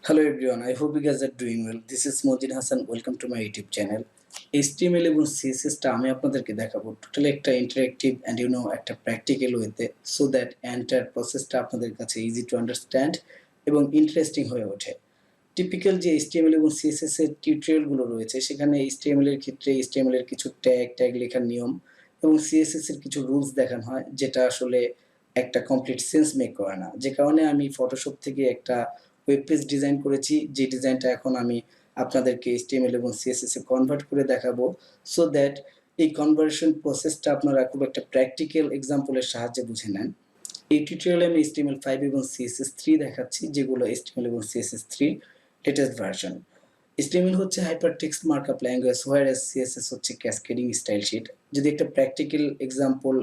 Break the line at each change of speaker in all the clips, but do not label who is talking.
Hello everyone, I hope you guys are doing well. This is Mojid Hassan. Welcome to my YouTube channel. HTML এবং CSS টা আমি আপনাদেরকে দেখাবো totally একটা interactive and একটা practical ওয়েতে সো দ্যাট এন্টায়ার প্রসেসটা আপনাদের কাছে ইজি টু আন্ডারস্ট্যান্ড এবং ইন্টারেস্টিং হয়ে ওঠে। টিপিক্যাল যে HTML এবং CSS এর টিউটোরিয়ালগুলো রয়েছে সেখানে HTML এর ক্ষেত্রে HTML এর কিছু ট্যাগ লেখার নিয়ম এবং CSS এর কিছু রুলস দেখানো হয় যেটা আসলে একটা কমপ্লিট সেন্স মেক করে না। যে কারণে আমি ফটোশপ থেকে একটা ওয়েব পেজ ডিজাইন করেছি, যে ডিজাইনটা এখন আমি আপনাদেরকে HTML এবং CSS এ কনভার্ট করে দেখাবো সো দ্যাট এই কনভার্সন প্রসেসটা আপনারা খুব একটা প্র্যাকটিক্যাল এক্সাম্পলের সাহায্যে বুঝে নেন। এই টিউটোরিয়ালে আমি HTML5 এবং CSS3 দেখাচ্ছি, যেগুলো HTML এবং CSS3 লেটেস্ট ভার্সন। HTML হচ্ছে hypertext markup language, whereas CSS হচ্ছে ক্যাসকেডিং স্টাইল শিট। যদি একটা প্র্যাকটিক্যাল এক্সাম্পল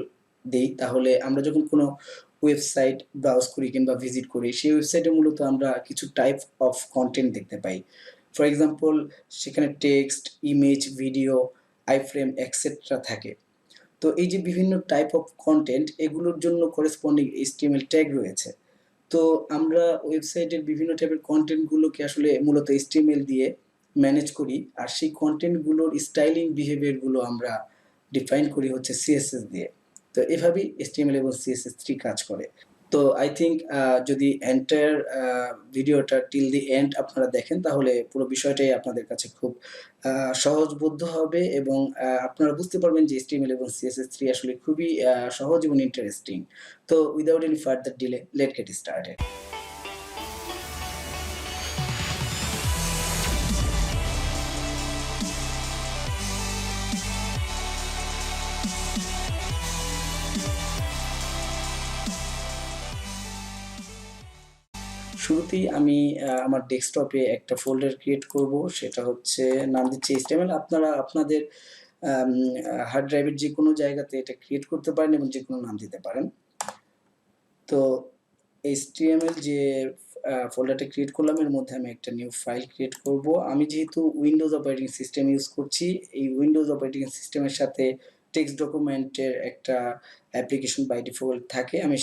দেই তাহলে আমরা যখন কোনো ওয়েবসাইট ব্রাউজ করি কিংবা ভিজিট করি, সেই ওয়েবসাইটে মূলত আমরা কিছু টাইপ অফ কন্টেন্ট দেখতে পাই। ফর এক্সাম্পল সেখানে text, image, video, iframe etcetera থাকে। তো এই যে বিভিন্ন টাইপ অফ কন্টেন্ট, এগুলোর জন্য করেসপন্ডিং HTML ট্যাগ রয়েছে। তো আমরা ওয়েবসাইটের বিভিন্ন টাইপের কন্টেন্টগুলোকে আসলে মূলত HTML দিয়ে ম্যানেজ করি, আর সেই কন্টেন্টগুলোর স্টাইলিং বিহেভিয়ারগুলো আমরা ডিফাইন করি হচ্ছে CSS দিয়ে। তো এভাবেই HTML এবং CSS3 কাজ করে। তো আই থিংক যদি এন্টায়ার ভিডিওটা টিল দি এন্ড আপনারা দেখেন তাহলে পুরো বিষয়টাই আপনাদের কাছে খুব সহজবোধ্য হবে এবং আপনারা বুঝতে পারবেন যে HTML এবং CSS3 আসলে খুবই সহজ এবং ইন্টারেস্টিং। তো without any further delay late get started. শুরুতেই আমি আমার ডেস্কটপে একটা ফোল্ডার ক্রিয়েট করব। সেটা হচ্ছে নাম দিচ্ছি HTML। আপনারা আপনাদের হার্ড ড্রাইভের যেকোনো জায়গাতে এটা ক্রিয়েট করতে পারেন এবং যেকোনো নাম দিতে পারেন। তো HTML যে ফোল্ডারটা ক্রিয়েট করলাম, এর মধ্যে আমি একটা নিউ ফাইল ক্রিয়েট করব। আমি যেহেতু উইন্ডোজ অপারেটিং সিস্টেম ইউজ করছি, এই উইন্ডোজ অপারেটিং সিস্টেমের সাথে টেক্সট ডকুমেন্টের একটা অ্যাপ্লিকেশন বাই ডিফল্ট থাকে। আমি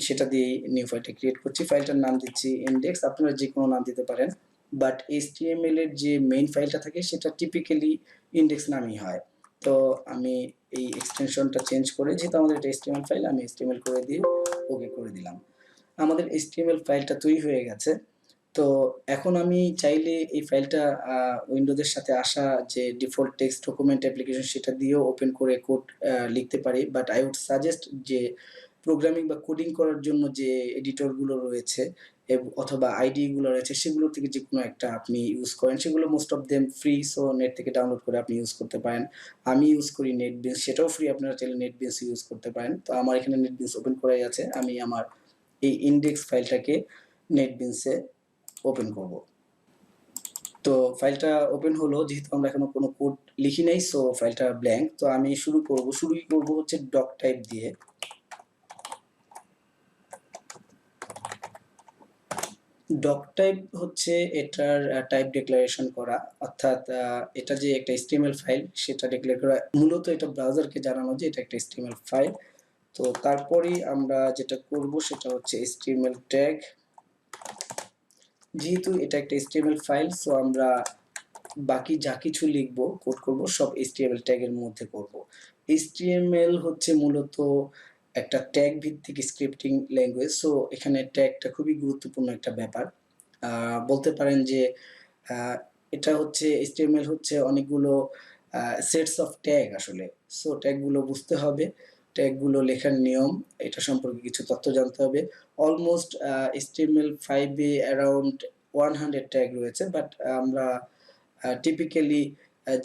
সেটা দিয়েই নিউ ফাইলটা ক্রিয়েট করছি। ফাইলটার নাম দিচ্ছি ইনডেক্স। আপনারা যেকোনো নাম দিতে পারেন, বাট HTML এর যে মেইন ফাইলটা থাকে সেটা টিপিক্যালি ইনডেক্স নামেই হয়। তো আমি এই এক্সটেনশনটা চেঞ্জ করে, যেহেতু আমাদের এটা HTML ফাইল, আমি HTML করে দিয়ে ওকে করে দিলাম। আমাদের HTML ফাইলটা তৈরি হয়ে গেছে। তো এখন আমি চাইলে এই ফাইলটা উইন্ডোজের সাথে আসা যে ডিফল্ট টেক্সট ডকুমেন্ট অ্যাপ্লিকেশন সেটা দিয়েও ওপেন করে কোড লিখতে পারি, বাট আই উড সাজেস্ট যে প্রোগ্রামিং বা কোডিং করার জন্য যে এডিটরগুলো রয়েছে অথবা আইডি গুলো রয়েছে সেগুলোর থেকে যে কোনো একটা আপনি ইউজ করেন। সেগুলো most of them free, so net থেকে ডাউনলোড করে আপনি ইউজ করতে পারেন। আমি ইউজ করি নেটবিনস, সেটাও ফ্রি, আপনারা চাইলে নেটবিনস ইউজ করতে পারেন। তো আমার এখানে নেটবিনস ওপেন করাই আছে। আমি আমার এই ইনডেক্স ফাইলটাকে নেটবিনসে ওপেন করব। তো ফাইলটা ওপেন হলো, যেহেতু আমরা এখনো কোনো কোড লিখি নাই সো ফাইলটা ব্ল্যাঙ্ক। তো আমি শুরুই করব হচ্ছে ডক টাইপ দিয়ে। ডক টাইপ হচ্ছে এটার টাইপ ডিক্লারেশন করা, অর্থাৎ এটা যে একটা HTML ফাইল সেটা ডিক্লেয়ার করা। মূলত এটা ব্রাউজারকে জানানো যে এটা একটা HTML ফাইল। তো তারপরেই আমরা যেটা করব সেটা হচ্ছে HTML ট্যাগ। যেহেতু এটা একটা HTML ফাইল সো আমরা বাকি যা কিছু লিখবো, কোড করব, সব HTML ট্যাগের মধ্যে করব। HTML হচ্ছে মূলত একটা ট্যাগ ভিত্তিক স্ক্রিপ্টিং ল্যাঙ্গুয়েজ। সো এখানে ট্যাগটা খুবই গুরুত্বপূর্ণ একটা ব্যাপার। বলতে পারেন যে এটা হচ্ছে HTML হচ্ছে অনেকগুলো সেটস অফ ট্যাগ আসলে। সো ট্যাগগুলো বুঝতে হবে, ট্যাগগুলো লেখার নিয়ম, এটা সম্পর্কে কিছু তথ্য জানতে হবে। অলমোস্ট HTML5 এ অ্যারাউন্ড 100 ট্যাগ রয়েছে, বাট আমরা টিপিক্যালি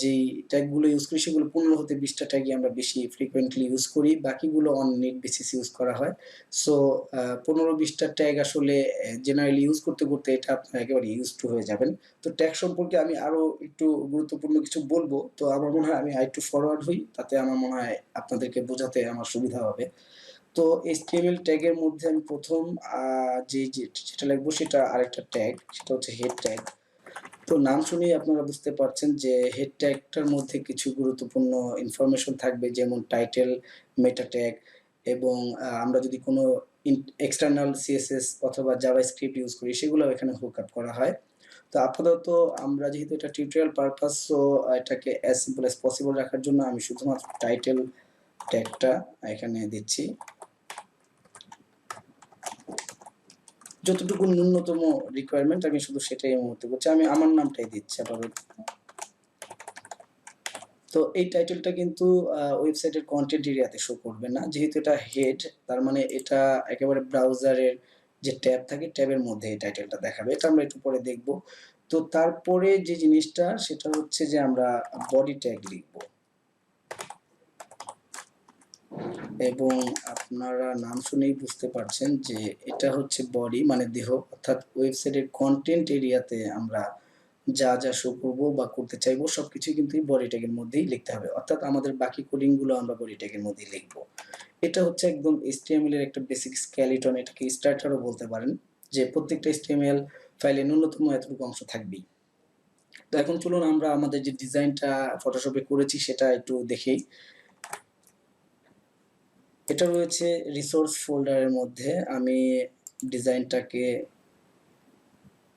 যেই ট্যাগগুলো ইউজ করি সেগুলো 15 হতে 20টা ট্যাগই আমরা বেশি ফ্রিকোয়েন্টলি ইউজ করি, বাকিগুলো অন নিড বেসিস ইউজ করা হয়। সো 15-20টা ট্যাগ আসলে জেনারেলি ইউজ করতে করতে এটা আপনার একেবারে ইউজ টু হয়ে যাবেন। তো ট্যাগ সম্পর্কে আমি আরো একটু গুরুত্বপূর্ণ কিছু বলবো। তো আমার মনে হয় আমি আরেকটু ফরওয়ার্ড হই, তাতে আমার মনে হয় আপনাদেরকে বোঝাতে আমার সুবিধা হবে। তো HTML ট্যাগের মধ্যে আমি প্রথম যেটা লিখবো সেটা আরেকটা ট্যাগ, সেটা হচ্ছে হেড ট্যাগ। তো নাম শুনেই আপনারা বুঝতে পারছেন যে হেড ট্যাগটার মধ্যে কিছু গুরুত্বপূর্ণ ইনফরমেশন থাকবে, যেমন টাইটেল, মেটা ট্যাগ এবং আমরা যদি কোনো এক্সটার্নাল সিএসএস অথবা জাভাস্ক্রিপ্ট ইউজ করি সেগুলো এখানে হুক আপ করা হয়। তো আপাতত আমরা যেহেতু এটা টিউটোরিয়াল পারপাস, সো এটাকে অ্যাজ সিম্পল অ্যাজ পসিবল রাখার জন্য আমি শুধুমাত্র টাইটেল ট্যাগটা এখানে দিচ্ছি। যতটুকু ন্যূনতম রিকোয়ারমেন্ট আমি শুধু সেটাই এই মুহূর্তে করছি, আমি আমার নামটাই দিচ্ছি আপাতত। তো এই টাইটেলটা কিন্তু ওয়েবসাইটের কন্টেন্ট এরিয়াতে শো করবে না, যেহেতু এটা হেড, তার মানে এটা একেবারে ব্রাউজারের যে ট্যাব থাকে ট্যাবের মধ্যে এই টাইটেলটা দেখাবে। এটা আমরা একটু পরে দেখব। তো তারপরে যে জিনিসটা সেটা হচ্ছে যে আমরা বডি ট্যাগ লিখব, এবং আপনারা নাম শুনেই বুঝতে পারছেন যে এটা হচ্ছে বডি মানে দেহ, অর্থাৎ ওয়েবসাইটের কন্টেন্ট এরিয়াতে আমরা যা যা শো করবো বা করতে চাইবো সবকিছুই কিন্তু বডি ট্যাগের মধ্যেই লিখতে হবে, অর্থাৎ আমাদের বাকি কোডিং গুলো আমরা বডি ট্যাগের মধ্যেই লিখবো। এটা হচ্ছে একদম HTML এর একটা বেসিক স্কেলিটন, এটাকে স্টার্টারও বলতে পারেন, যে প্রত্যেকটা HTML ফাইলে ন্যূনতম এতটুকু অংশ থাকবেই। তো এখন চলুন আমরা আমাদের যে ডিজাইনটা ফটোশপে করেছি সেটা একটু দেখি। এটা রয়েছে রিসোর্স ফোল্ডারের মধ্যে। আমি ডিজাইনটাকে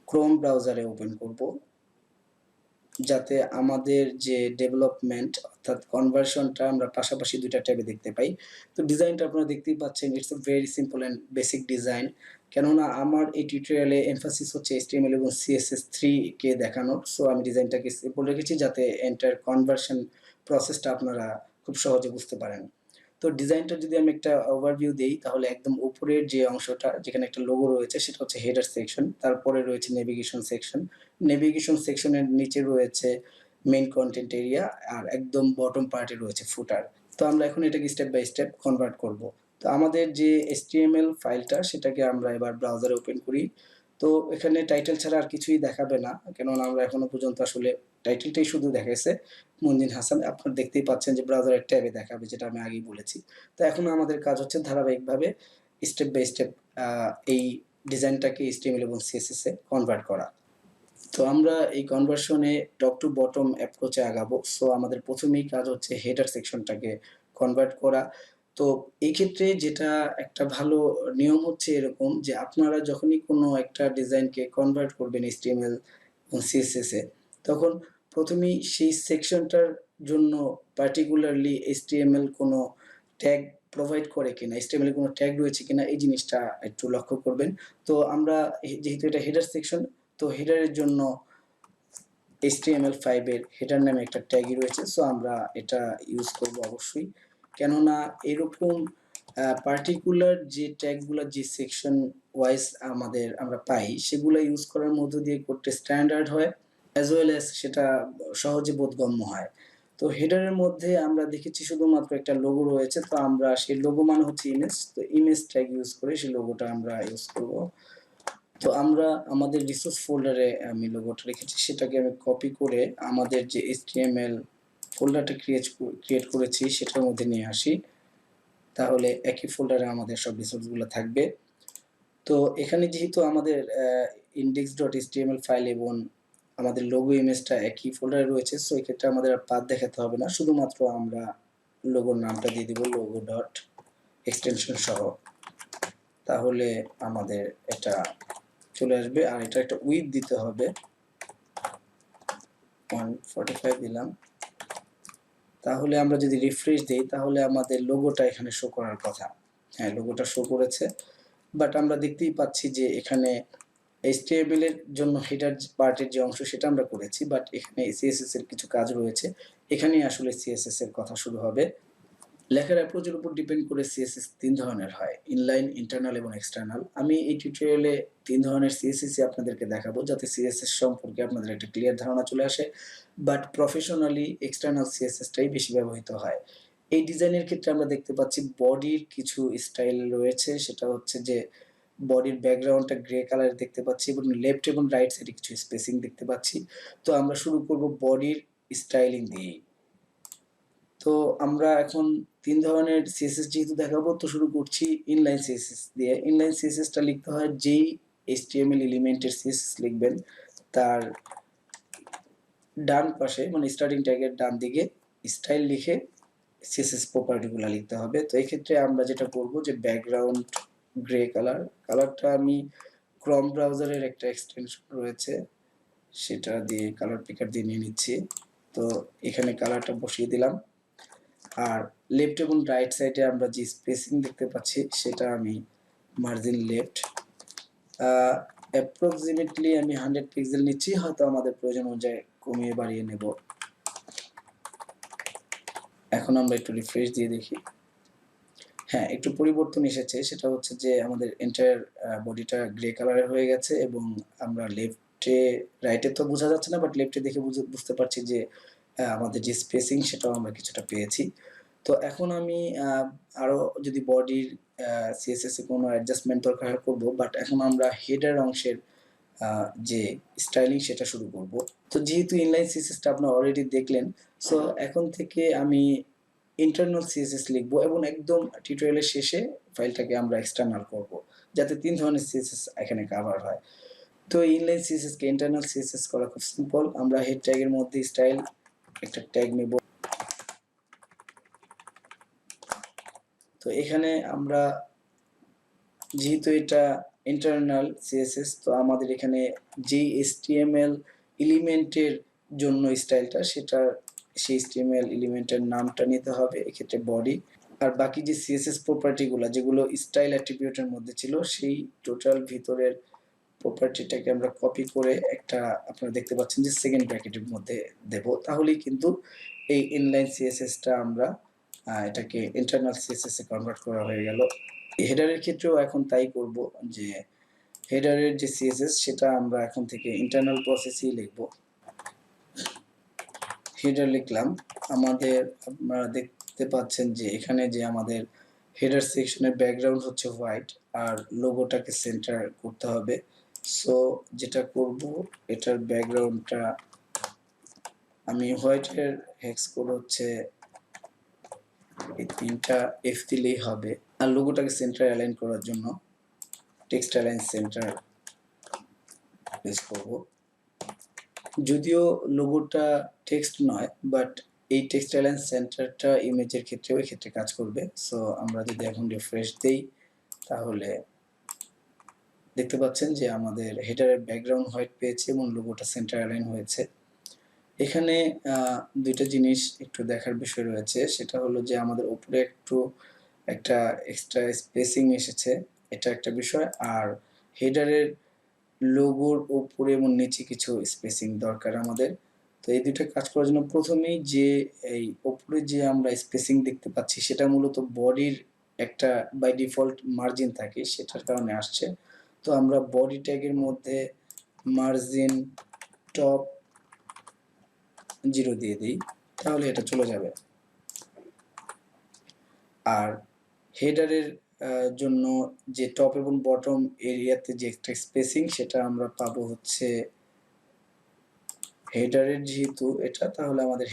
ক্রোম ব্রাউজারে ওপেন করব, যাতে আমাদের যে ডেভেলপমেন্ট অর্থাৎ কনভার্সনটা আমরা পাশাপাশি দুইটা ট্যাবে দেখতে পাই। তো ডিজাইনটা আপনারা দেখতেই পাচ্ছেন, it's a very simple and basic design. কেননা আমার এই টিউটোরিয়ালে এমফাসিস হচ্ছে HTML এবং CSS3 কে দেখানোর, সো আমি ডিজাইনটাকে সিম্পল রেখেছি যাতে এন্টার কনভার্সন প্রসেসটা আপনারা খুব সহজে বুঝতে পারেন। তো ডিজাইনটা যদি আমি একটা ওভারভিউ দেই, তাহলে একদম উপরের যে অংশটা যেখানে একটা লোগো রয়েছে সেটা হচ্ছে হেডার সেকশন, তারপরে রয়েছে নেভিগেশন সেকশন, নেভিগেশন সেকশনের নিচে রয়েছে মেইন কন্টেন্ট এরিয়া, আর একদম বটম পার্টে রয়েছে ফুটার। তো আমরা এখন এটাকে স্টেপ বাই স্টেপ কনভার্ট করব। তো আমাদের যে HTML ফাইলটা সেটাকে আমরা এবার ব্রাউজারে ওপেন করি। তো এখানে টাইটেল ছাড়া আর কিছুই দেখাবে না, কেননা আমরা এখনো পর্যন্ত আসলে টাইটেলটাই শুধু দেখাইছে মঞ্জিন হাসান। আপনারা দেখতেই পাচ্ছেন যে ব্রাউজারের ট্যাবে দেখাবে, যেটা আমি আগেই বলেছি। তো এখন আমাদের কাজ হচ্ছে ধারাবাহিকভাবে স্টেপ বাই স্টেপ এই ডিজাইনটাকে HTML এবং CSS এ কনভার্ট করা। তো আমরা এই কনভার্সনে টপ টু বটম অ্যাপ্রোচে আগাবো। সো আমাদের প্রথমেই কাজ হচ্ছে হেডার সেকশনটাকে কনভার্ট করা। তো এই ক্ষেত্রে যেটা একটা ভালো নিয়ম হচ্ছে এরকম, যে আপনারা যখনই কোনো একটা ডিজাইনকে কনভার্ট করবেন HTML এবং CSS এ, তখন প্রথমেই সেই সেকশনটার জন্য পার্টিকুলারলি HTML কোনো ট্যাগ প্রোভাইড করে কিনা, HTML এর কোনো ট্যাগ রয়েছে কিনা এই জিনিসটা একটু লক্ষ্য করবেন। তো আমরা যেহেতু এটা হেডার সেকশন, তো হেডারের জন্য HTML5 এর হেডার নামে একটা ট্যাগই রয়েছে, সো আমরা এটা ইউজ করব অবশ্যই। কেননা এরকম পার্টিকুলার যে ট্যাগগুলো যে সেকশন ওয়াইজ আমরা পাই, সেগুলো ইউজ করার মধ্য দিয়ে করতে স্ট্যান্ডার্ড হয়, অ্যাজ ওয়েল অ্যাজ সেটা সহজে বোধগম্য হয়। তো হেডারের মধ্যে আমরা দেখেছি শুধুমাত্র একটা লোগো রয়েছে, তো আমরা সেই লোগো মানে হচ্ছে ইমেজ, তো ইমেজ ট্যাগ ইউজ করে সেই লোগোটা আমরা ইউজ করব। তো আমরা আমাদের রিসোর্স ফোল্ডারে আমি লোগোটা রেখেছি, সেটাকে আমি কপি করে আমাদের যে HTML ফোল্ডারটা ক্রিয়েট করেছি সেটার মধ্যে নিয়ে আসি, তাহলে একই ফোল্ডারে আমাদের সব রিসোর্সগুলো থাকবে। তো এখানে যেহেতু আমাদের index.html ফাইল এবং আমাদের লোগো ইমেজটা একই ফোল্ডারে রয়েছে, সো এক্ষেত্রে আমাদের আর পাথ দেখাতে হবে না, শুধুমাত্র আমরা লোগোর নামটা দিয়ে দিব লোগো ডট এক্সটেনশন সহ, তাহলে আমাদের এটা চলে আসবে। আর এটা একটা উইডথ দিতে হবে, 145 দিলাম। তাহলে আমরা যদি রিফ্রেশ দিই, তাহলে আমাদের লোগোটা এখানে শো করার কথা। হ্যাঁ, লোগোটা শো করেছে, বাট আমরা দেখতেই পাচ্ছি যে এখানে HTML এর জন্য হেডার পার্টের যে অংশ সেটা আমরা করেছি, বাট এখানে CSS এর কিছু কাজ রয়েছে, এখানেই আসলে CSS এর কথা শুরু হবে। লেখার অ্যাপ্রোচের উপর ডিপেন্ড করে CSS 3 ধরনের হয়, ইনলাইন, ইন্টারনাল এবং এক্সটার্নাল। আমি এই টিউটোরিয়ালে 3 ধরনের CSS আপনাদেরকে দেখাবো, যাতে CSS সম্পর্কে আপনাদের একটা ক্লিয়ার ধারণা চলে আসে, বাট প্রফেশনালি এক্সটার্নাল CSS-টাই বেশি ব্যবহৃত হয়। এই ডিজাইনের ক্ষেত্রে আমরা দেখতে পাচ্ছি বডির কিছু স্টাইল রয়েছে, সেটা হচ্ছে যে বডির ব্যাকগ্রাউন্ডটা গ্রে কালারের দেখতে পাচ্ছি এবং লেফট এবং রাইট সাইডে কিছু স্পেসিং দেখতে পাচ্ছি। তো আমরা শুরু করব বডির স্টাইলিং দিয়েই। তো আমরা এখন 3 ধরনের CSS যেহেতু দেখাবো, তো শুরু করছি ইনলাইন CSS দিয়ে। ইনলাইন CSS-টা লিখতে হয় যেই HTML এলিমেন্টের CSS লিখবেন তার ডান পাশে মানে স্টার্টিং ট্যাগের ডান দিকে স্টাইল লিখে CSS প্রপার্টিগুলো লিখতে হবে। তো এই ক্ষেত্রে আমরা যেটা করব যে ব্যাকগ্রাউন্ড গ্রে কালারটা আমি ক্রোম ব্রাউজারের একটা এক্সটেনশন রয়েছে সেটা দিয়ে কালার পিকার দিয়ে নিয়ে নিচ্ছি। তো এখানে কালারটা বসিয়ে দিলাম। আর লেফট এবং রাইট সাইডে আমরা যে স্পেসিং দেখতে পাচ্ছি সেটা আমি মার্জিন লেফট অ্যাপ্রক্সিমেটলি আমি 100 পিক্সেল নিচ্ছি, হয়তো আমাদের প্রয়োজন অনুযায়ী কমিয়ে বাড়িয়ে নেব। এখন আমরা একটু রিফ্রেশ দিয়ে দেখি। হ্যাঁ, একটু পরিবর্তন এসেছে, সেটা হচ্ছে যে আমাদের এন্টায়ার বডিটা গ্রে কালারের হয়ে গেছে এবং আমরা লেফটে রাইটে তো বোঝা যাচ্ছে না, বাট লেফটে দেখে বুঝতে পারছি যে আমাদের যে স্পেসিং সেটাও আমরা কিছুটা পেয়েছি। তো এখন আমি আরও যদি বডির সিএসএস এ কোনো অ্যাডজাস্টমেন্ট দরকার করব, বাট এখন আমরা হেডার অংশের যে স্টাইলিং সেটা শুরু করব। তো যেহেতু ইনলাইন সিএসএসটা আপনারা অলরেডি দেখলেন, সো এখন থেকে আমি ইন্টারনাল সিএসএস লিখবো এবং একদম টিউটোরিয়ালের শেষে ফাইলটাকে আমরা এক্সটার্নাল করব, যাতে 3 ধরনের সিএসএস এখানে কভার হয়। তো ইনলাইন সিএসএস কে ইন্টারনাল সিএসএস করা খুব সিম্পল। আমরা হেড ট্যাগের মধ্যে স্টাইল একটা ট্যাগ নেব। তো এখানে আমরা যেহেতু এটা ইন্টারনাল সিএসএস, তো আমাদের এখানে যে HTML এলিমেন্টের জন্য স্টাইলটা সেটা সেই HTML এলিমেন্টের নামটা নিতে হবে, এক্ষেত্রে বডি। আর বাকি যে সিএসএস প্রপার্টিগুলো যেগুলো স্টাইল অ্যাট্রিবিউটের মধ্যে ছিল সেই টোটাল ভিতরের প্রপার্টিটাকে আমরা কপি করে একটা আপনারা দেখতে পাচ্ছেন যে সেকেন্ড ব্র্যাকেটের মধ্যে দেব, তাহলেই কিন্তু এই ইনলাইন সিএসএসটা আমরা এটাকে ইন্টারনাল সিএসএস এ কনভার্ট করা হয়ে গেল। হেডারের ক্ষেত্রেও এখন তাই করব, যে হেডারের যে সিএসএস সেটা আমরা এখন থেকে ইন্টারনাল প্রসেসেই লিখব। হেডার লিখলাম, আমাদের আপনারা দেখতে পাচ্ছেন যে এখানে যে আমাদের হেডার সেকশনের ব্যাকগ্রাউন্ড হচ্ছে হোয়াইট আর লোগোটাকে সেন্টার করতে হবে। সো যেটা করব, এটার ব্যাকগ্রাউন্ডটা আমি হোয়াইটের হেক্স কোড হচ্ছে এই 3টা এফ দিলেই হবে। আর লোগোটাকে সেন্টার অ্যালাইন করার জন্য টেক্সট অ্যালাইন সেন্টার ইউজ করব। যদিও লোগোটা টেক্সট নয়, বাট এই টেক্সট অ্যালাইন সেন্টারটা ইমেজের ক্ষেত্রেও এক্ষেত্রে কাজ করবে। সো আমরা যদি এখন রিফ্রেশ দেই তাহলে দেখতে পাচ্ছেন যে আমাদের হেডারের ব্যাকগ্রাউন্ড হোয়াইট পেয়েছে এবং লোগোটা সেন্টার অ্যালাইন হয়েছে। এখানে দুইটা জিনিস একটু দেখার বিষয় রয়েছে, সেটা হলো যে আমাদের উপরে একটু একটা এক্সট্রা স্পেসিং এসেছে, এটা একটা বিষয়। আর হেডারের লোগোর উপরে এবং নিচে কিছু স্পেসিং দরকার আমাদের। তো এই দুটো কাজ করার জন্য প্রথমেই যে এই উপরে যে আমরা স্পেসিং দেখতে পাচ্ছি সেটা মূলত বডির একটা বাই ডিফল্ট মার্জিন থাকে, সেটার কারণে আসছে। তো আমরা বডি ট্যাগের মধ্যে মার্জিন টপ 0 দিয়ে দিই, তাহলে এটা চলে যাবে। আর হেডারের জন্য যে টপ এবং বটম এরিয়াতে যে একটা স্পেসিং সেটা আমরা পাবো হচ্ছে হেডারের, যেহেতু এটা, তাহলে আমাদের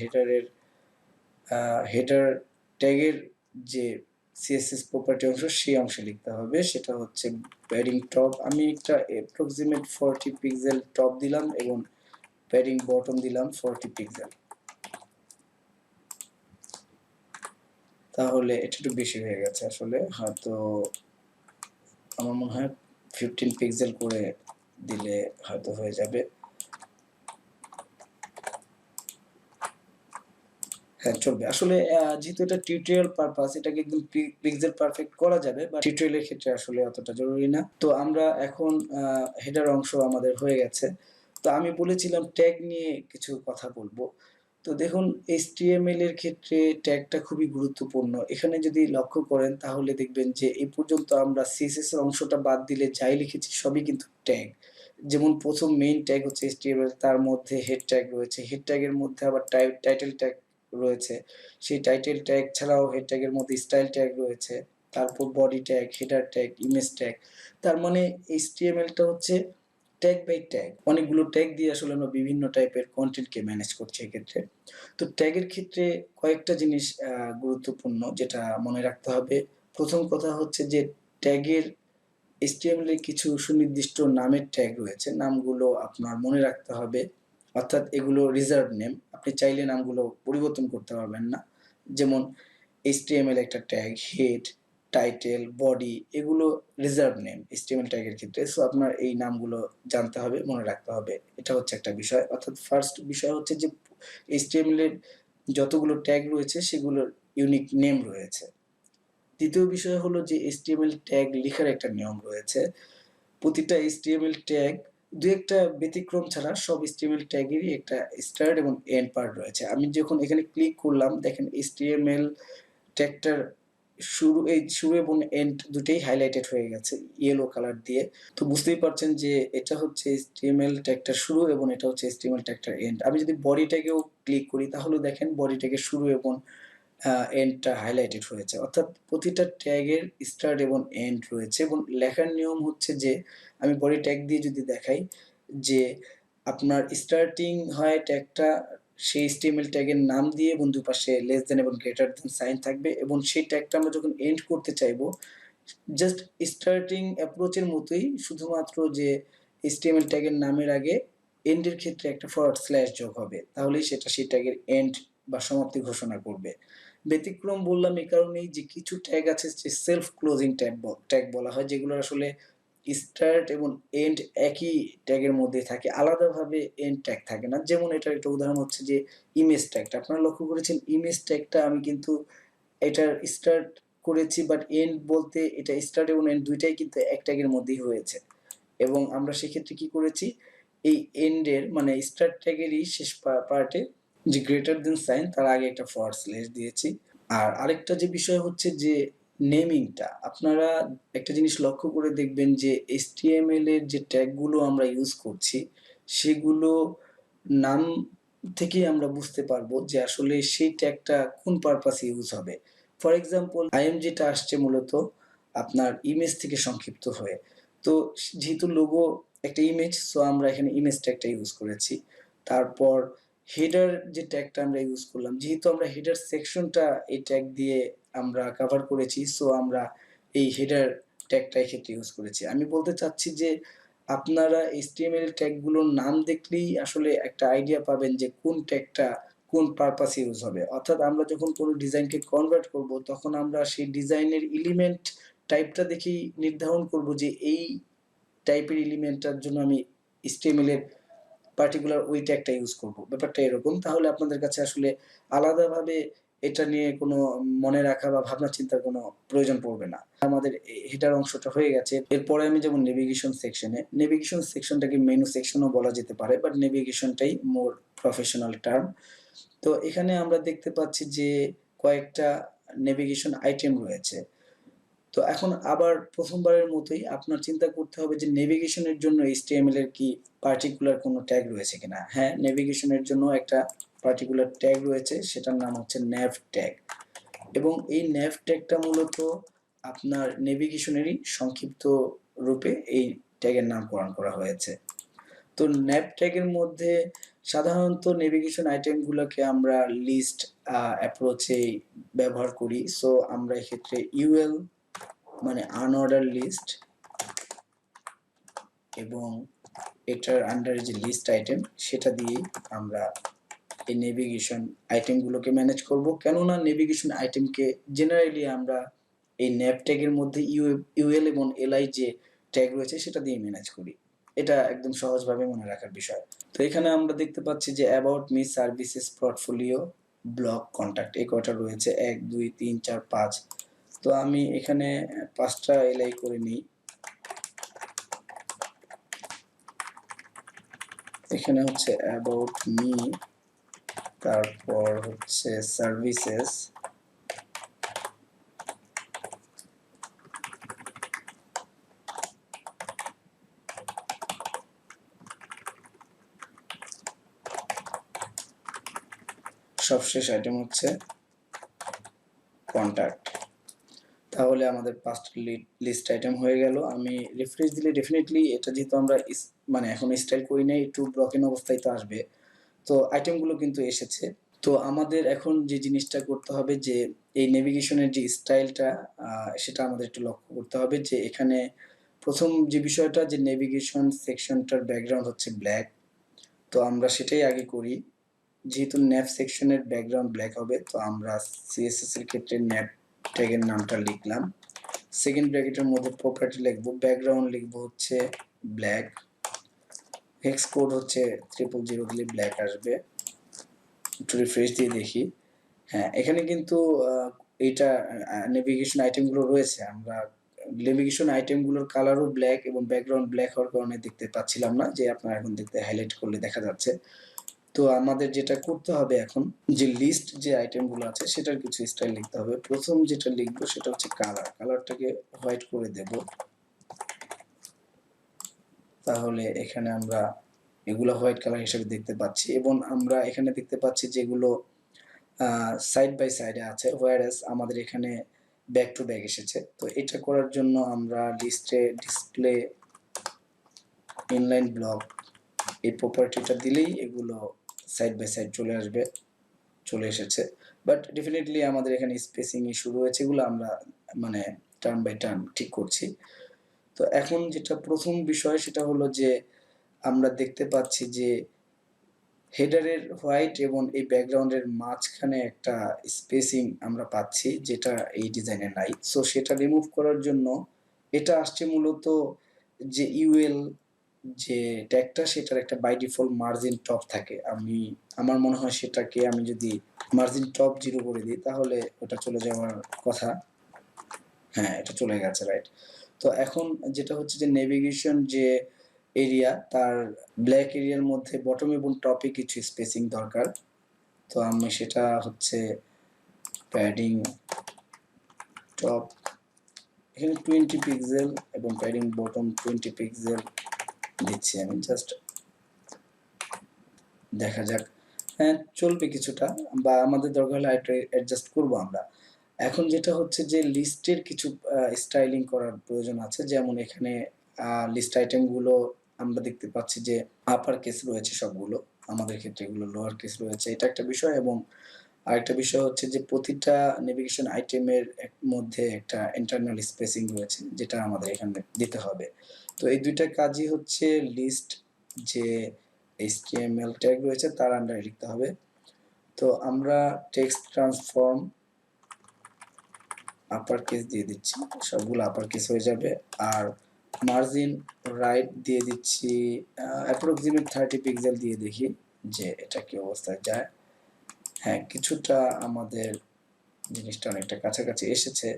হেডার ট্যাগের যে সিএসএস প্রপার্টি অংশ সেই অংশে লিখতে হবে, সেটা হচ্ছে প্যাডিং টপ। আমি একটা অ্যাপ্রক্সিমেট 40 পিক্সেল টপ দিলাম এবং প্যাডিং বটম দিলাম 40 পিক্সেল। তাহলে এটা একটু বেশি হয়ে গেছে আসলে, হয়তো আমার মনে হয় 15 পিক্সেল করে দিলে হয়তো হয়ে যাবে। হ্যাঁ, চলবে আসলে। যেহেতু এটা টিউটোরিয়াল পারপাস, এটাকে একদম পিক্সেল পারফেক্ট করা যাবে, বাট টিউটোরিয়ালের ক্ষেত্রে আসলে অতটা জরুরি না। তো আমরা এখন হেডার অংশ আমাদের হয়ে গেছে। তো আমি বলেছিলাম ট্যাগ নিয়ে কিছু কথা বলবো। তো দেখুন, HTML এর ক্ষেত্রে ট্যাগটা খুবই গুরুত্বপূর্ণ। এখানে যদি লক্ষ্য করেন তাহলে দেখবেন যে এই পর্যন্ত আমরা CSS এর অংশটা বাদ দিলে যাই লিখেছি সবই কিন্তু ট্যাগ। যেমন প্রথম মেইন ট্যাগ হচ্ছে HTML, তার মধ্যে হেড ট্যাগ রয়েছে, হেড ট্যাগের মধ্যে আবার টাইটেল ট্যাগ রয়েছে, সেই টাইটেল ট্যাগ ছাড়াও হেড ট্যাগের মধ্যে স্টাইল ট্যাগ রয়েছে, তারপর body tag, header tag, image tag. তার মানে HTML-টা হচ্ছে ট্যাগ বাই ট্যাগ, অনেকগুলো ট্যাগ দিয়ে আসলে আমরা বিভিন্ন টাইপের কন্টেন্টকে ম্যানেজ করছি এক্ষেত্রে। তো ট্যাগের ক্ষেত্রে কয়েকটা জিনিস গুরুত্বপূর্ণ যেটা মনে রাখতে হবে। প্রথম কথা হচ্ছে যে ট্যাগের HTML এ কিছু সুনির্দিষ্ট নামের ট্যাগ রয়েছে, নামগুলো আপনার মনে রাখতে হবে। অর্থাৎ এগুলো রিজার্ভ নেম, আপনি চাইলে নামগুলো পরিবর্তন করতে পারবেন না। যেমন HTML একটা ট্যাগ, হেড, টাইটেল, বডি এগুলো রিজার্ভ নেম HTML ট্যাগের ক্ষেত্রে। সো আপনার এই নামগুলো জানতে হবে, মনে রাখতে হবে। এটা হচ্ছে একটা বিষয়। অর্থাৎ ফার্স্ট বিষয় হচ্ছে যে HTML এর যতগুলো ট্যাগ রয়েছে সেগুলোর ইউনিক নেম রয়েছে। দ্বিতীয় বিষয় হলো যে HTML ট্যাগ লেখার একটা নিয়ম রয়েছে। প্রতিটা HTML ট্যাগ দু একটা ব্যতিক্রম ছাড়া সব HTML ট্যাগেরই একটা স্টার্ট এবং এন্ড পার্ট রয়েছে। আমি যখন এখানে ক্লিক করলাম দেখেন HTML ট্যাগটার শুরু এবং এন্ড দুটোই হাইলাইটেড হয়ে গেছে ইয়েলো কালার দিয়ে। তো বুঝতেই পারছেন যে এটা হচ্ছে HTML ট্যাগটার শুরু এবং এটা হচ্ছে HTML ট্যাগটার এন্ড। আমি যদি বডি ট্যাগেও ক্লিক করি তাহলে দেখেন বডি ট্যাগের শুরু এবং এন্ডটা হাইলাইটেড হয়েছে। অর্থাৎ প্রতিটা ট্যাগের স্টার্ট এবং এন্ড রয়েছে এবং লেখার নিয়ম হচ্ছে যে আমি বডি ট্যাগ দিয়ে যদি দেখাই যে আপনার স্টার্টিং হয় ট্যাগটা সেই HTML ট্যাগের নাম দিয়ে এবং দুপাশে লেস দেন এবং গ্রেটার দেন সাইন থাকবে এবং সেই ট্যাগটা আমরা যখন এন্ড করতে চাইবো জাস্ট স্টার্টিং অ্যাপ্রোচের মতোই শুধুমাত্র যে HTML ট্যাগের নামের আগে এন্ডের ক্ষেত্রে একটা ফরওয়ার্ড স্ল্যাশ যোগ হবে, তাহলেই সেটা সেই ট্যাগের এন্ড বা সমাপ্তি ঘোষণা করবে। ব্যতিক্রম বললাম এই কারণেই যে কিছু ট্যাগ আছে যে সেলফ ক্লোজিং ট্যাগ বলা হয়, যেগুলো আসলে স্টার্ট এবং এন্ড একই ট্যাগের মধ্যে থাকে, আলাদাভাবে এন্ড ট্যাগ থাকে না। যেমন এটার একটা উদাহরণ হচ্ছে যে ইমেজ ট্যাগটা। আপনারা লক্ষ্য করেছেন ইমেজ ট্যাগটা আমি কিন্তু এটার স্টার্ট করেছি বাট এন্ড বলতে এটা স্টার্ট এবং এন্ড দুইটাই কিন্তু এক ট্যাগের মধ্যেই হয়েছে এবং আমরা সেক্ষেত্রে কি করেছি এই এন্ডের মানে স্টার্ট ট্যাগেরই শেষ পার্টে যে গ্রেটার দেন সাইন তার আগে একটা ফরওয়ার্ড স্ল্যাশ দিয়েছি। আর আরেকটা যে বিষয় হচ্ছে যে নেমিংটা, আপনারা একটা জিনিস লক্ষ্য করে দেখবেন যে HTML এর যে ট্যাগগুলো আমরা ইউজ করছি সেগুলো নাম থেকেই আমরা বুঝতে পারবো যে আসলে সেই ট্যাগটা কোন পারপাসে ইউজ হবে। ফর এক্সাম্পল IM যেটা আসছে মূলত আপনার ইমেজ থেকে সংক্ষিপ্ত হয়ে। তো যেহেতু লোগো একটা ইমেজ, সো আমরা এখানে ইমেজ ট্যাগটা ইউজ করেছি। তারপর হেডার যে ট্যাগটা আমরা ইউজ করলাম, যেহেতু আমরা হেডার সেকশনটা এই ট্যাগ দিয়ে আমরা কভার করেছি, সো আমরা এই হেডার ট্যাগটা এক্ষেত্রে ইউজ করেছি। আমি বলতে চাচ্ছি যে আপনারা HTML ট্যাগগুলোর নাম দেখলেই আসলে একটা আইডিয়া পাবেন যে কোন ট্যাগটা কোন পারপাসে ইউজ হবে। অর্থাৎ আমরা যখন কোনো ডিজাইনকে কনভার্ট করব তখন আমরা সেই ডিজাইনের এলিমেন্ট টাইপটা দেখেই নির্ধারণ করব যে এই টাইপের এলিমেন্টটার জন্য আমি HTML এর পার্টিকুলার ওই ট্যাগটা ইউজ করব। ব্যাপারটা এরকম। তাহলে আপনাদের কাছে আসলে আলাদাভাবে এটা নিয়ে কোনো মনে রাখা বা ভাবনা চিন্তার কোনো প্রয়োজন পড়বে না। আমাদের হেডার অংশটা হয়ে গেছে। এরপরে আমি যেমন নেভিগেশন সেকশনে, নেভিগেশন সেকশনটাকে মেনু সেকশনও বলা যেতে পারে, বাট নেভিগেশনটাই মোর প্রফেশনাল টার্ম। তো এখানে আমরা দেখতে পাচ্ছি যে কয়েকটা নেভিগেশন আইটেম রয়েছে। তো এখন আবার প্রথমবারের মতোই আপনার চিন্তা করতে হবে যে নেভিগেশনের জন্য HTML এর কি পার্টিকুলার কোনো ট্যাগ রয়েছে কিনা। হ্যাঁ, নেভিগেশনের জন্য একটা পার্টিকুলার ট্যাগ রয়েছে, সেটার নাম হচ্ছে nav ট্যাগ এবং এই nav ট্যাগটা মূলত আপনার নেভিগেশনেরই সংক্ষিপ্ত রূপে এই ট্যাগের নামকরণ করা হয়েছে। তো nav ট্যাগের মধ্যে সাধারণত নেভিগেশন আইটেমগুলোকে আমরা লিস্ট অ্যাপ্রোচে ব্যবহার করি। সো আমরা এক্ষেত্রে UL মানে আনঅর্ডার লিস্ট এবং এটার আন্ডারে যে লিস্ট আইটেম সেটা দিয়ে আমরা এই নেভিগেশন আইটেমগুলোকে ম্যানেজ করব। কেননা নেভিগেশন আইটেমকে জেনারেলি আমরা এই nav ট্যাগের মধ্যে UL এবং LI যে ট্যাগ রয়েছে সেটা দিয়ে ম্যানেজ করি। এটা একদম সহজভাবে মনে রাখার বিষয়। তো এখানে আমরা দেখতে পাচ্ছি যে about me, services, portfolio, blog, contact এই কয়টা রয়েছে 1 2 3 4 5। তো আমি এখানে 5টা LI করে নিই। এখানে হচ্ছে অ্যাবাউট মি, তারপর হচ্ছে সার্ভিসেস, সবশেষ আইটেম হচ্ছে কন্ট্যাক্ট। তাহলে আমাদের 5টা লিস্ট আইটেম হয়ে গেল। আমি রিফ্রেশ দিলে ডেফিনেটলি এটা যেহেতু আমরা মানে এখন স্টাইল করি নাই, একটু ব্লকিং অবস্থায় তো আসবে। তো আইটেমগুলো কিন্তু এসেছে। তো আমাদের এখন যে জিনিসটা করতে হবে যে এই নেভিগেশনের যে স্টাইলটা সেটা আমাদের একটু লক্ষ্য করতে হবে যে এখানে প্রথম যে বিষয়টা যে নেভিগেশন সেকশনটার ব্যাকগ্রাউন্ড হচ্ছে ব্ল্যাক। তো আমরা সেটাই আগে করি। যেহেতু nav সেকশনের ব্যাকগ্রাউন্ড ব্ল্যাক হবে তো আমরা CSS এর ক্ষেত্রে nav ট্যাগের নামটা লিখলাম সেকেন্ড ব্র্যাকেটের মধ্যে প্রপার্টি লিখবো, ব্যাকগ্রাউন্ড লিখবো হচ্ছে ব্ল্যাক, হেক্স কোড হচ্ছে 000 দিলে ব্ল্যাক আসবে। একটু রিফ্রেশ দিয়ে দেখি। হ্যাঁ, এখানে কিন্তু এইটা নেভিগেশন আইটেমগুলো রয়েছে। আমরা নেভিগেশন আইটেমগুলোর কালারও ব্ল্যাক এবং ব্যাকগ্রাউন্ড ব্ল্যাক হওয়ার কারণে দেখতে পাচ্ছিলাম না, যে আপনারা এখন দেখতে হাইলাইট করলে দেখা যাচ্ছে। তো আমাদের যেটা করতে হবে এখন, যে লিস্ট যে আইটেমগুলো আছে সেটার কিছু স্টাইল লিখতে হবে। প্রথম যেটা লিখবো সেটা হচ্ছে কালার, কালারটাকে হোয়াইট করে দেব। তাহলে এখানে আমরা এগুলো হোয়াইট কালার হিসেবে দেখতে পাচ্ছি, এবং আমরা এখানে দেখতে পাচ্ছি যেগুলো সাইড বাই সাইডে আছে, হোয়ারএস আমাদের এখানে ব্যাক টু ব্যাক এসেছে। তো এটা করার জন্য আমরা লিস্টে ডিসপ্লে ইনলাইন ব্লক এই প্রপার্টিটা দিলেই এগুলো সাইড বাই সাইড চলে আসবে, চলে এসেছে। বাট ডেফিনেটলি আমাদের এখানে স্পেসিং ইস্যু রয়েছে, এগুলো আমরা মানে টার্ম বাই টার্ম ঠিক করছি। তো এখন যেটা প্রথম বিষয় সেটা হলো যে আমরা দেখতে পাচ্ছি যে হেডারের হোয়াইট এবং এই ব্যাকগ্রাউন্ডের মাঝখানে একটা স্পেসিং আমরা পাচ্ছি, যেটা এই ডিজাইনে নাই। সো সেটা রিমুভ করার জন্য এটা আসছে মূলত যে ইউএল যে ট্যাগটা, সেটার একটা বাই ডিফল্ট মার্জিন টপ থাকে। আমার মনে হয় সেটাকে আমি যদি মার্জিন টপ 0 করে দিই তাহলে ওটা চলে যাওয়ার কথা। হ্যাঁ, এটা চলে গেছে, রাইট। তো এখন যেটা হচ্ছে যে নেভিগেশন যে এরিয়া, তার ব্ল্যাক এরিয়ার মধ্যে বটম এবং টপে কিছু স্পেসিং দরকার। তো আমি সেটা হচ্ছে প্যাডিং টপ এখানে 20 পিক্সেল এবং প্যাডিং বটম 20 পিক্সেল দিচ্ছি আমি, জাস্ট দেখা যাক। হ্যাঁ, চলবে কিছুটা, বা আমাদের দরকার হলে আরেকটু অ্যাডজাস্ট করবো আমরা। এখন যেটা হচ্ছে যে লিস্টের কিছু স্টাইলিং করার প্রয়োজন আছে। যেমন এখানে লিস্ট আইটেমগুলো আমরা দেখতে পাচ্ছি যে আপার কেস রয়েছে সবগুলো, আমাদের ক্ষেত্রে এগুলো লোয়ার কেস রয়েছে, এটা একটা বিষয়। এবং আরেকটা বিষয় হচ্ছে যে প্রতিটা নেভিগেশন আইটেমের মধ্যে একটা ইন্টারনাল স্পেসিং রয়েছে, যেটা আমাদের এখানে দিতে হবে। তো এই দুইটা কাজই হচ্ছে লিস্ট যে HTML ট্যাগ রয়েছে তার আন্ডারে লিখতে হবে। তো আমরা টেক্সট ট্রান্সফর্ম আপার কেস দিয়ে দিচ্ছি, সবগুলো আপার কেস হয়ে যাবে। আর মার্জিন রাইট দিয়ে দিচ্ছি অ্যাপ্রক্সিমেট 30 পিক্সেল দিয়ে দেখি যে এটা কি অবস্থায় যায়। হ্যাঁ, কিছুটা আমাদের জিনিসটা অনেকটা কাছাকাছি এসেছে।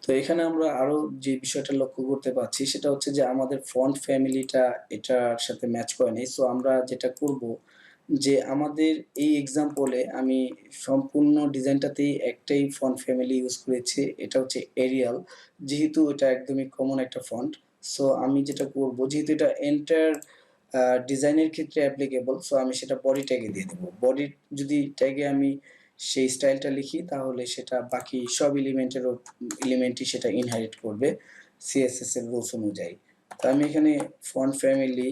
তো এখানে আমরা আরো যে বিষয়টা লক্ষ্য করতে পারছি সেটা হচ্ছে যে আমাদের ফন্ট ফ্যামিলিটা এটার সাথে ম্যাচ করে নেই। সো আমরা যেটা করব যে আমাদের এই এক্সাম্পলে আমি সম্পূর্ণ ডিজাইনটাতেই একটাই ফন্ট ফ্যামিলি ইউজ করেছি, এটা হচ্ছে এরিয়াল। যেহেতু এটা একদমই কমন একটা ফন্ট, সো আমি যেটা করব, যেহেতু এটা এন্টার ডিজাইনের ক্ষেত্রে অ্যাপ্লিকেবল, সো আমি সেটা বডি ট্যাগে দিয়ে দেবো। বডি যদি ট্যাগে আমি সেই স্টাইলটা লিখি তাহলে সেটা বাকি সব এলিমেন্টই সেটা ইনহেরিট করবে সিএসএস এর রুলস অনুযায়ী। তো আমি এখানে ফন্ট ফ্যামিলি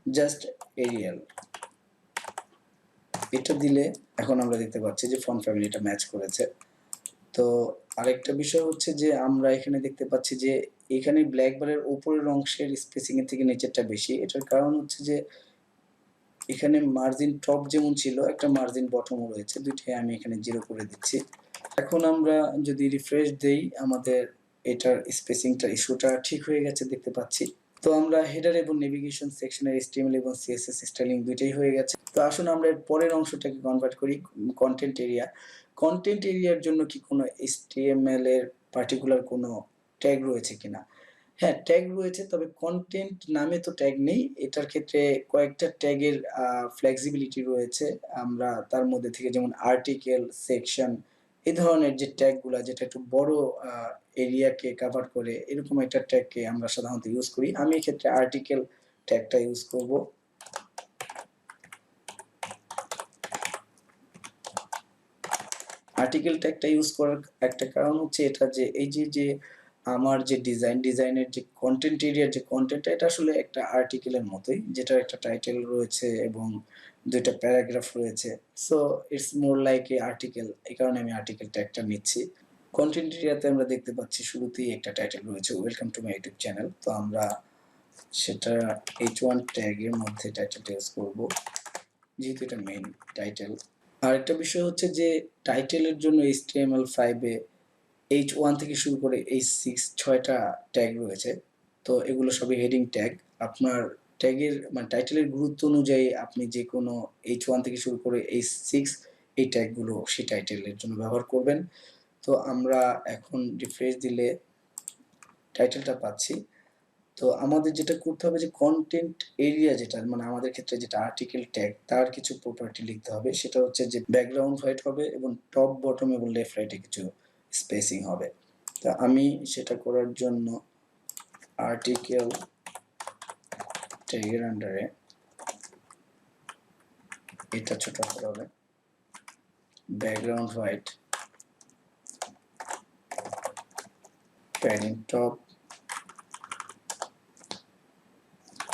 জাস্ট এরিয়াল এটা দিলে এখন আমরা দেখতে পাচ্ছি যে ফন্ট ফ্যামিলিটা ম্যাচ করেছে। তো আরেকটা বিষয় হচ্ছে যে আমরা এখানে দেখতে পাচ্ছি যে এখানে ব্ল্যাক বারের উপরের অংশের স্পেসিং এর থেকে নিচেরটা বেশি। এটার কারণ হচ্ছে যে এখানে মার্জিন টপ যেমন ছিল, একটা মার্জিন বটমও রয়েছে, দুইটাই আমি এখানে 0 করে দিচ্ছি। এখন আমরা যদি রিফ্রেশ দেই আমাদের এটার স্পেসিংটা ইস্যুটা ঠিক হয়ে গেছে দেখতে পাচ্ছি। তো আমরা হেডার এবং নেভিগেশন সেকশনের HTML এবং CSS স্টাইলিং দুইটাই হয়ে গেছে। তো আসুন আমরা এর পরের অংশটাকে কনভার্ট করি, কন্টেন্ট এরিয়া। কন্টেন্ট এরিয়ার জন্য কি কোনো HTML এর পার্টিকুলার কোনো ট্যাগ রয়েছে কিনা? হ্যাঁ, ট্যাগ রয়েছে, তবে কন্টেন্ট নামে তো ট্যাগ নেই। এটার ক্ষেত্রে কয়েকটা ট্যাগের ফ্লেক্সিবিলিটি রয়েছে। আমরা তার মধ্যে থেকে যেমন আর্টিকেল, সেকশন এই ধরনের যে ট্যাগগুলা, যেটা একটু বড় এরিয়াকে কভার করে, এরকম একটা ট্যাগকে আমরা সাধারণত ইউজ করি। আমি এক্ষেত্রে আর্টিকেল ট্যাগটা ইউজ করব। আর্টিকেল ট্যাগটা ইউজ করার একটা কারণ হচ্ছে এটা যে এই যে আমার যে ডিজাইনের যে কন্টেন্ট এরিয়ার যে কন্টেন্টটা, এটা আসলে একটা আর্টিকেলের মতোই, যেটার একটা টাইটেল রয়েছে এবং দুইটা প্যারাগ্রাফ রয়েছে। So it's more like a article, এই কারণে আমি আর্টিকেল ট্যাগটা নিচ্ছি। কন্টেন্ট এরিয়াতে আমরা দেখতে পাচ্ছি শুরুতেই একটা টাইটেল রয়েছে, welcome to my YouTube channel. তো আমরা সেটা H1 ট্যাগের মধ্যে টাইটেলটা ইউজ করব, যেহেতু এটা মেইন টাইটেল। আরেকটা বিষয় হচ্ছে যে টাইটেলের জন্য HTML5 এ H1 থেকে শুরু করে H6 6টা ট্যাগ রয়েছে। তো এগুলো সবই হেডিং ট্যাগ। আপনার ট্যাগের মানে টাইটেলের গুরুত্ব অনুযায়ী আপনি যেকোনো H1 থেকে শুরু করে H6 এই ট্যাগগুলো সেই টাইটেলের জন্য ব্যবহার করবেন। তো আমরা এখন রিফ্রেশ দিলে টাইটেলটা পাচ্ছি। তো আমাদের যেটা করতে হবে যে কনটেন্ট এরিয়া যেটা মানে আমাদের ক্ষেত্রে যেটা আর্টিকেল ট্যাগ তার কিছু প্রপার্টি লিখতে হবে। সেটা হচ্ছে যে ব্যাকগ্রাউন্ড হোয়াইট হবে এবং টপ, বটম এবং লেফট রাইটে কিছু স্পেসিং হবে। তো আমি সেটা করার জন্য আর্টিকেল ট্যাগের আন্ডারে এটা ছোট করা হবে, background white, padding top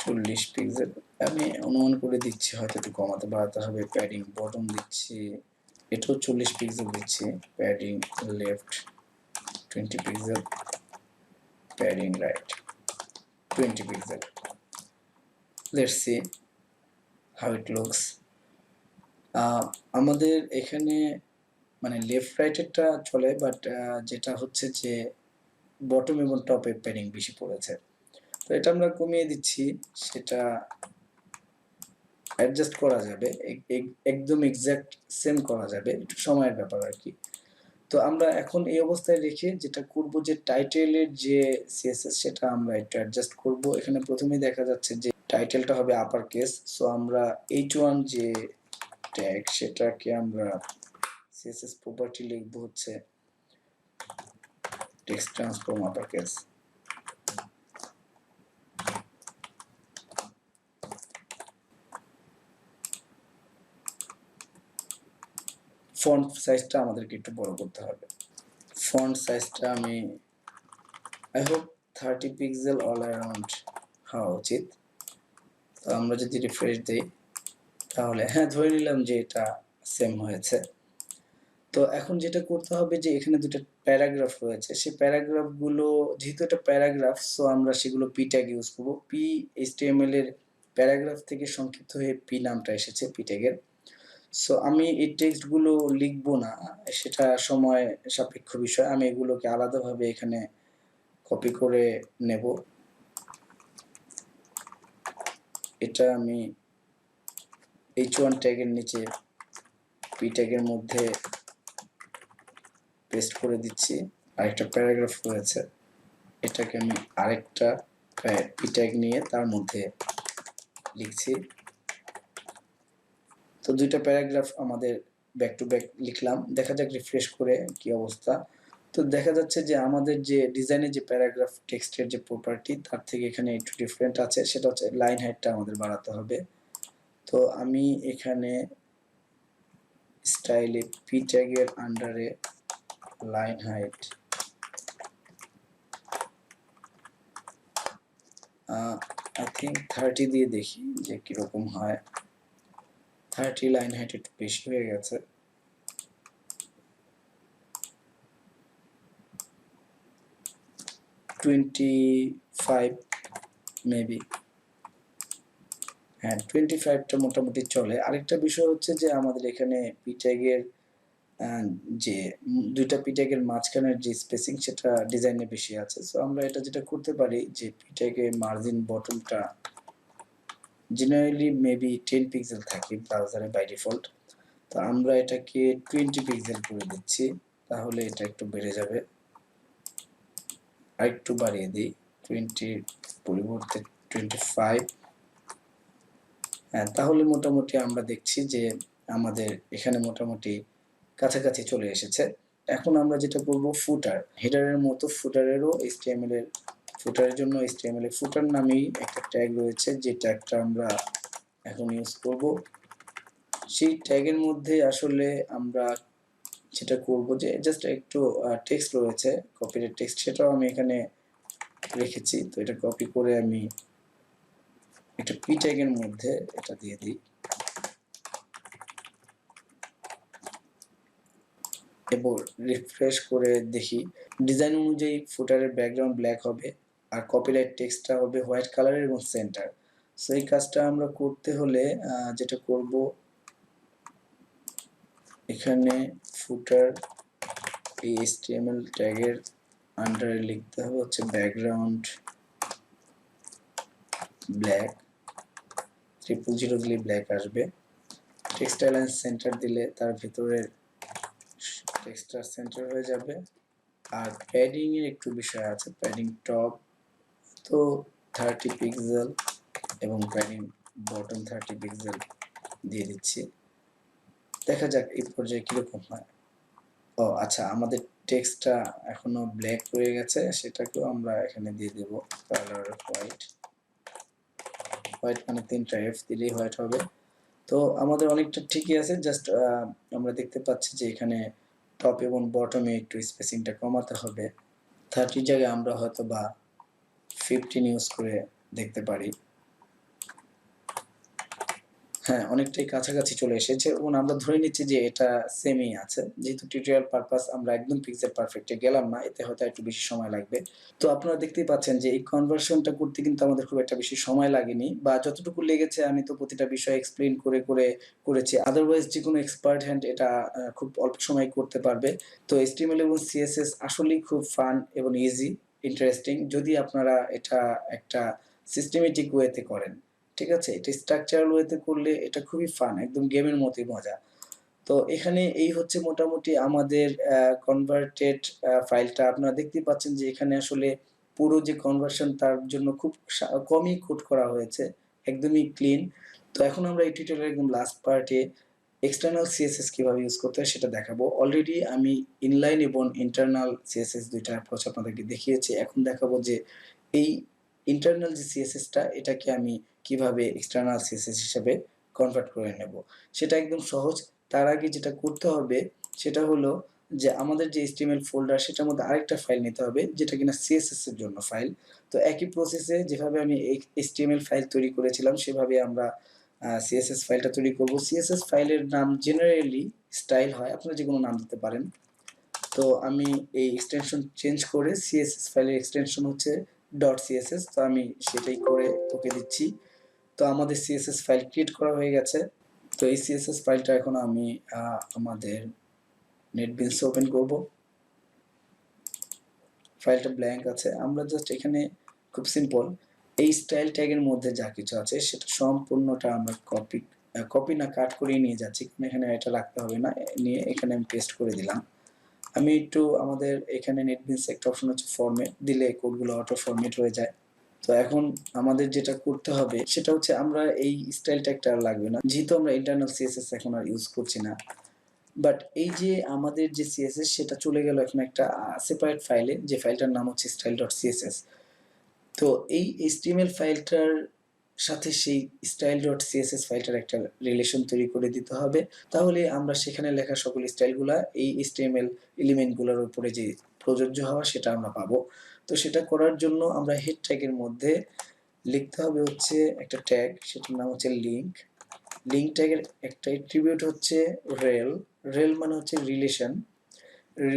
40 pixel. আমি অনুমান করে দিচ্ছি, হয়তো একটু কমাতে বাড়াতে হবে। প্যাডিং বটম দিচ্ছি, এটাও 40 পিক্সেল দিচ্ছি। Padding left 20 pixel, padding right 20 pixel. Let's see how it looks. আমাদের এখানে মানে লেফট রাইটেরটা চলে, বাট যেটা হচ্ছে যে বটম এবং টপে প্যাডিং বেশি পড়েছে। তো এটা আমরা কমিয়ে দিচ্ছি, সেটা অ্যাডজাস্ট করা যাবে, একদম এক্সাক্ট সেম করা যাবে, একটু সময়ের ব্যাপার আর কি। তো আমরা এখন এই অবস্থায় রেখে যেটা করব যে টাইটেলের যে সিএসএস সেটা আমরা একটু অ্যাডজাস্ট করব। এখানে প্রথমেই দেখা যাচ্ছে যে টাইটেলটা হবে আপার কেস। সো আমরা H1 যে ট্যাগ সেটাকে আমরা সিএসএস প্রপার্টি লিখব হচ্ছে text transform upper case. Font সাইজটা আমাদেরকে একটু বড় করতে হবে। ফন্ট সাইজটা আমি I hope 30 pixel all around হওয়া উচিত। তো আমরা যদি রিফ্রেশ দিই তাহলে হ্যাঁ, ধরে নিলাম যে এটা সেম হয়েছে। তো এখন যেটা করতে হবে যে এখানে দুটো প্যারাগ্রাফ রয়েছে, সেই প্যারাগ্রাফগুলো যেহেতু এটা প্যারাগ্রাফ, সো আমরা সেগুলো পি ট্যাগ ইউজ করব। পি এইচটিএমএল এর প্যারাগ্রাফ থেকে সংক্ষিপ্ত হয়ে পি নামটা এসেছে পি ট্যাগের। সো আমি এই টেক্সটগুলো লিখবো না, সেটা সময় সাপেক্ষ বিষয়। আমি এগুলোকে আলাদাভাবে এখানে কপি করে নেব। এটা আমি H1 ট্যাগের নিচে পি ট্যাগের মধ্যে পেস্ট করে দিচ্ছি। আরেকটা প্যারাগ্রাফ রয়েছে, এটাকে আমি আরেকটা পি ট্যাগ নিয়ে তার মধ্যে লিখছি। তো দুইটা প্যারাগ্রাফ আমাদের ব্যাক টু ব্যাক লিখলাম। দেখা যাক রিফ্রেশ করে কি অবস্থা। তো দেখা যাচ্ছে যে আমাদের যে ডিজাইনের যে প্যারাগ্রাফ টেক্সটের যে প্রপার্টি তার থেকে এখানে একটু ডিফারেন্ট আছে, সেটা হচ্ছে লাইন হাইটটা আমাদের বাড়াতে হবে। তো আমি এখানে স্টাইলে পি ট্যাগের আন্ডারে লাইন হাইট আই থিঙ্ক 30 দিয়ে দেখি যে কিরকম হয়। 30 লাইন হাইট একটু বেশি হয়ে গেছে। 25 মেবি, হ্যাঁ 25টা মোটামুটি চলে। আরেকটা বিষয় হচ্ছে যে আমাদের এখানে পি ট্যাগের যে দুইটা পি ট্যাগের মাঝখানের যে স্পেসিং সেটা ডিজাইনে বেশি আছে। সো আমরা এটা যেটা করতে পারি যে পি ট্যাগের মার্জিন বটমটা জেনারেলি মেবি 10 পিক্সেল থাকে ব্রাউজারে বাই ডিফল্ট। তো আমরা এটাকে 20 পিক্সেল করে দিচ্ছি, তাহলে এটা একটু বেড়ে যাবে। আরেকটু বাড়িয়ে দিই, 20 পরিবর্তে 25। হ্যাঁ, তাহলে মোটামুটি আমরা দেখছি যে আমাদের এখানে মোটামুটি কাছাকাছি চলে এসেছে। এখন আমরা যেটা করব ফুটার, হেডারের মতো ফুটারেরও এইচটিএমএল এর ফুটারের জন্য এইচটিএমএল এর ফুটার নামেই একটা ট্যাগ রয়েছে, যে ট্যাগটা আমরা এখন ইউজ করব। সেই ট্যাগের মধ্যে আসলে আমরা যেটা করব যে জাস্ট একটু টেক্সট রয়েছে, কপিরাইট টেক্সট, সেটাও আমি এখানে রেখেছি। তো এটা কপি করে আমি একটা পি ট্যাগের মধ্যে এটা দিয়ে দিই এবং রিফ্রেশ করে দেখি। ডিজাইন অনুযায়ী ফুটারের ব্যাকগ্রাউন্ড ব্ল্যাক হবে আর কপিরাইট টেক্সটটা হবে হোয়াইট কালারের এবং সেন্টার। সো এই কাজটা আমরা করতে হলে যেটা করব, এখানে ফুটার এই HTML ট্যাগের আন্ডারে লিখতে হবে হচ্ছে ব্যাকগ্রাউন্ড ব্ল্যাক, 000 দিলে ব্ল্যাক আসবে। টেক্সট অ্যালাইন সেন্টার দিলে তার ভিতরে টেক্সটটা সেন্টার হয়ে যাবে। আর প্যাডিং এর একটু বিষয় আছে, প্যাডিং টপ তো 30 পিক্সেল এবং প্যাডিং বটম 30 পিক্সেল দিয়ে দিচ্ছি। দেখা যাক এই পর্যায়ে কিরকম হয়। ও আচ্ছা, আমাদের টেক্সটটা এখনো ব্ল্যাক রয়ে গেছে, সেটাকেও আমরা এখানে দিয়ে দেব কালার হোয়াইট। হোয়াইট মানে 3টা এফ দিলেই হোয়াইট হবে। তো আমাদের অনেকটা ঠিকই আছে, জাস্ট আমরা দেখতে পাচ্ছি যে এখানে টপ এবং বটমে একটু স্পেসিংটা কমাতে হবে। 30 জায়গায় আমরা হয়তো বা 15 ইউজ করে দেখতে পারি। হ্যাঁ, অনেকটাই কাছাকাছি চলে এসেছে এবং আমরা ধরে নিচ্ছি যে এটা সেমই আছে। যেহেতু টিউটোরিয়াল পারপাস আমরা একদম পিক্সেল পারফেক্টে গেলাম না, এতে হয়তো একটু বেশি সময় লাগবে। তো আপনারা দেখতেই পাচ্ছেন যে এই কনভার্সনটা করতে কিন্তু আমাদের খুব একটা বেশি সময় লাগেনি, বা যতটুকু লেগেছে আমি তো প্রতিটা বিষয় এক্সপ্লেইন করে করেছি। আদারওয়াইজ যেকোনো এক্সপার্ট হ্যান্ড এটা খুব অল্প সময়ে করতে পারবে। তো HTML এবং CSS আসলেই খুব ফান এবং ইজি, ইন্টারেস্টিং যদি আপনারা এটা একটা সিস্টেমেটিক ওয়েতে করেন। ঠিক আছে? এটা স্ট্রাকচারাল ওয়েতে করলে এটা খুবই ফান, একদম গেমের মতোই মজা। তো এখানে এই হচ্ছে মোটামুটি আমাদের কনভার্টেড ফাইলটা। আপনারা দেখতেই পাচ্ছেন যে এখানে আসলে পুরো যে কনভার্সন তার জন্য খুব কমই কোড করা হয়েছে, একদমই ক্লিন। তো এখন আমরা এই টিউটোরিয়ালের একদম লাস্ট পার্টে এক্সটার্নাল CSS কিভাবে ইউজ করতে হয় সেটা দেখাবো। অলরেডি আমি ইনলাইন এবং ইন্টারনাল CSS দুইটা অ্যাপ্রোচ আপনাদেরকে দেখিয়েছি। এখন দেখাবো যে এই ইন্টারনাল যে CSSটা এটাকে আমি কিভাবে এক্সটার্নাল CSS হিসেবে কনভার্ট করে নেব। সেটা একদম সহজ। তার আগে যেটা করতে হবে সেটা হলো যে আমাদের যে HTML ফোল্ডার সেটার মধ্যে আরেকটা ফাইল নিতে হবে যেটা কিনা CSS এর জন্য ফাইল। তো একই প্রসেসে যেভাবে আমি HTML ফাইল তৈরি করেছিলাম সেভাবে আমরা CSS ফাইলটা তৈরি করব। CSS ফাইলের নাম জেনারেলি স্টাইল হয়, আপনারা যেকোনো নাম দিতে পারেন। তো আমি এই এক্সটেনশন চেঞ্জ করে CSS ফাইলের এক্সটেনশন হচ্ছে .css, তো আমি সেটাই করে ওকে দিচ্ছি। তো আমাদের CSS ফাইল ক্রিয়েট করা হয়ে গেছে। তো এই CSS ফাইলটা এখন আমি আমাদের নেটবিনস ওপেন করব। ফাইলটা ব্ল্যাঙ্ক আছে, আমরা জাস্ট এখানে খুব সিম্পল এই স্টাইল ট্যাগের মধ্যে যা কিছু আছে সেটা সম্পূর্ণটা আমরা কপি না কাট করেই নিয়ে যাচ্ছি, এখানে এটা রাখতে হবে না, নিয়ে এখানে আমি পেস্ট করে দিলাম। আমি একটু আমাদের এখানে নেটবিনস একটা অপশন হচ্ছে ফরম্যাট, দিলে কোডগুলো অটো ফরম্যাট হয়ে যায়। তো এখন আমাদের যেটা করতে হবে সেটা হচ্ছে আমরা এই স্টাইল ট্যাগটা আর লাগবে না, যেহেতু আমরা ইন্টারনাল CSS এখন আর ইউজ করছি না। বাট এই যে আমাদের যে CSS সেটা চলে গেল এখন একটা সেপারেট ফাইলে, যে ফাইলটার নাম হচ্ছে style.css। তো এই HTML ফাইলটার সাথে সেই style.css ফাইলটার একটা রিলেশন তৈরি করে দিতে হবে, তাহলে আমরা সেখানে লেখা সকল স্টাইলগুলা এই HTML এলিমেন্টগুলোর উপরে যে প্রযোজ্য হওয়া সেটা আমরা পাবো। তো সেটা করার জন্য আমরা হেড ট্যাগের মধ্যে লিখতে হবে হচ্ছে একটা ট্যাগ, সেটার নাম হচ্ছে লিঙ্ক। লিঙ্ক ট্যাগের একটা অ্যাট্রিবিউট হচ্ছে রেল। রেল মানে হচ্ছে রিলেশন,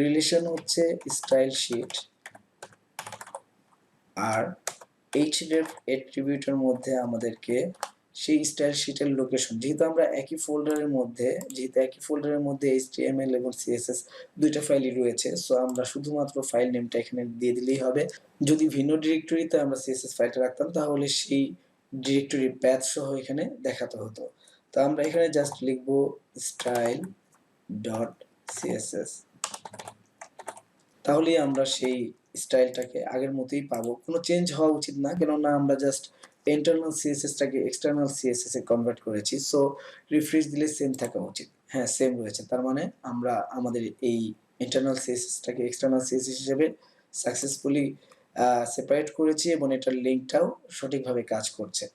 রিলেশন হচ্ছে স্টাইল শিট। আর href অ্যাট্রিবিউটের মধ্যে আমাদেরকে সেই স্টাইল শিটের লোকেশন, যেহেতু একই ফোল্ডারের মধ্যে HTML এবং CSS দুইটা ফাইলই রয়েছে, সো আমরা শুধুমাত্র ফাইল নেমটা এখানে দিয়ে দিলেই হবে। যদি ভিন্ন ডিরেক্টরিতে আমরা CSS ফাইলটা রাখতাম তাহলে সেই ডিরেক্টরির প্যাথ সহ এখানে দেখাতে হতো। তো আমরা এখানে জাস্ট লিখবো style.css, তাহলেই আমরা সেই স্টাইলটাকে আগের মতোই পাবো, কোনো চেঞ্জ হওয়া উচিত না, কেননা আমরা জাস্ট ইন্টারনাল CSSটাকে এক্সটার্নাল CSS এ কনভার্ট করেছি। সো রিফ্রেশ দিলে সেম থাকা উচিত। হ্যাঁ, সেম রয়েছে, তার মানে আমরা আমাদের এই ইন্টারনাল CSSটাকে এক্সটার্নাল CSS হিসেবে সাকসেসফুলি সেপারেট করেছি এবং এটার লিঙ্কটাও সঠিকভাবে কাজ করছে।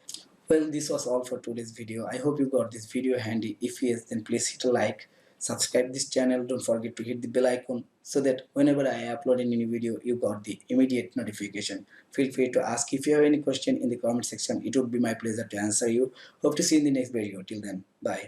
Well, this was all for today's video. I hope you got this video handy. If yes, then please hit a like, subscribe this channel, don't forget to hit the bell icon so that whenever I upload a new video you got the immediate notification. Feel free to ask if you have any question in the comment section. It would be my pleasure to answer you. Hope to see you in the next video. Till then, bye.